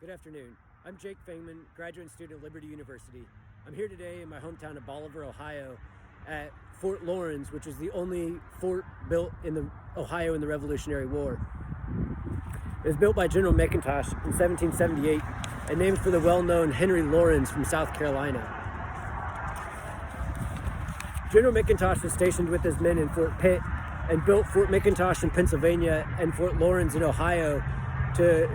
Good afternoon. I'm Jake Fangman, graduate student at Liberty University. I'm here today in my hometown of Bolivar, Ohio, at Fort Lawrence, which is the only fort built in Ohio in the Revolutionary War. It was built by General McIntosh in 1778 and named for the well-known Henry Lawrence from South Carolina. General McIntosh was stationed with his men in Fort Pitt and built Fort McIntosh in Pennsylvania and Fort Lawrence in Ohio to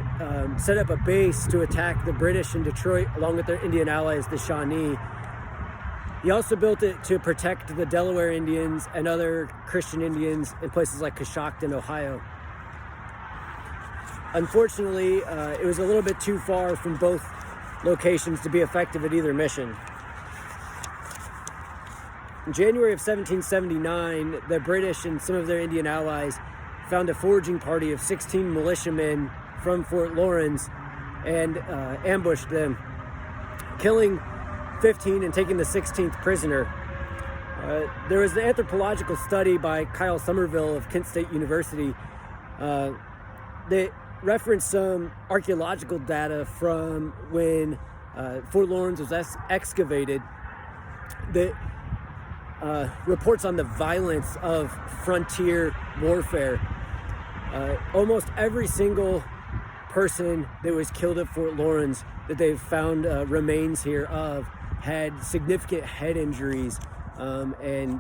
set up a base to attack the British in Detroit along with their Indian allies, the Shawnee. He also built it to protect the Delaware Indians and other Christian Indians in places like Coshocton, Ohio. Unfortunately, it was a little bit too far from both locations to be effective at either mission. In January of 1779, the British and some of their Indian allies found a foraging party of 16 militiamen from Fort Lawrence and ambushed them, killing 15 and taking the 16th prisoner. There was an anthropological study by Kyle Somerville of Kent State University that referenced some archaeological data from when Fort Lawrence was excavated that reports on the violence of frontier warfare. Almost every single person that was killed at Fort Lawrence that they've found remains here of had significant head injuries, and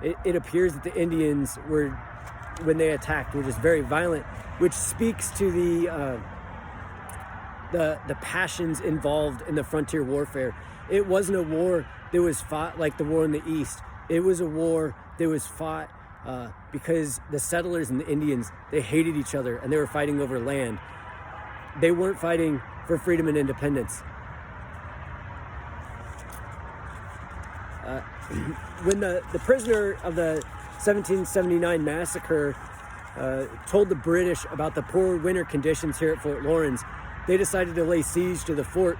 it appears that the Indians were, when they attacked, were just very violent, which speaks to the passions involved in the frontier warfare. It wasn't a war that was fought like the war in the East. It was a war that was fought because the settlers and the Indians, they hated each other and they were fighting over land. They weren't fighting for freedom and independence. When the prisoner of the 1779 massacre told the British about the poor winter conditions here at Fort Lawrence, they decided to lay siege to the fort.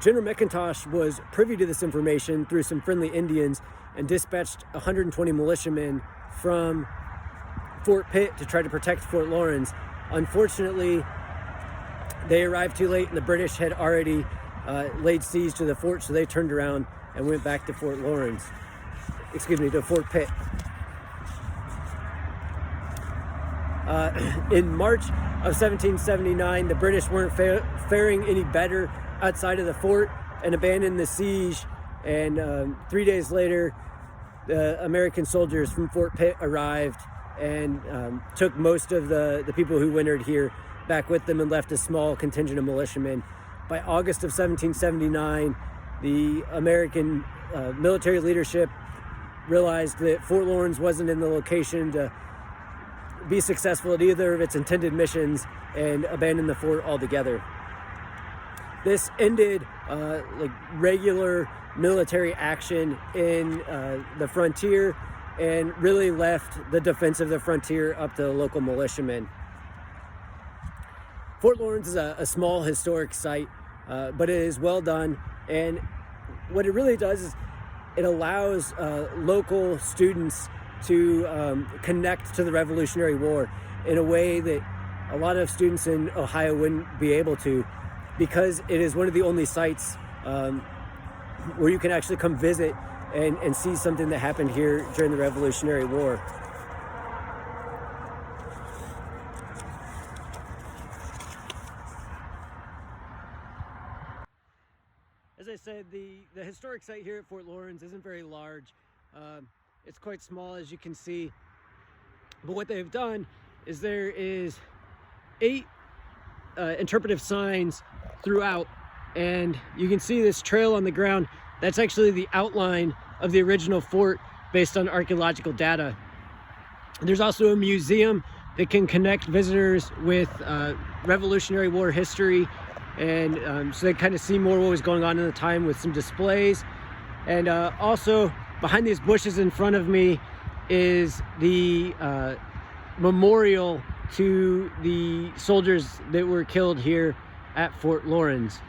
General McIntosh was privy to this information through some friendly Indians and dispatched 120 militiamen from Fort Pitt to try to protect Fort Lawrence. Unfortunately, they arrived too late and the British had already laid siege to the fort, so they turned around and went back to Fort Pitt. In March of 1779, the British weren't faring any better outside of the fort and abandoned the siege, and 3 days later the American soldiers from Fort Pitt arrived and took most of the people who wintered here back with them and left a small contingent of militiamen. By August of 1779, the American military leadership realized that Fort Lawrence wasn't in the location to be successful at either of its intended missions and abandoned the fort altogether. This ended regular military action in the frontier and really left the defense of the frontier up to the local militiamen. Fort Lawrence is a small historic site, but it is well done, and what it really does is it allows local students to connect to the Revolutionary War in a way that a lot of students in Ohio wouldn't be able to, because it is one of the only sites where you can actually come visit and see something that happened here during the Revolutionary War. As I said, the historic site here at Fort Lawrence isn't very large. It's quite small, as you can see. But what they've done is there is 8 interpretive signs throughout, and you can see this trail on the ground. That's actually the outline of the original fort based on archaeological data. There's also a museum that can connect visitors with Revolutionary War history, and so they kind of see more what was going on in the time with some displays. And also behind these bushes in front of me is the memorial to the soldiers that were killed here at Fort Lawrence.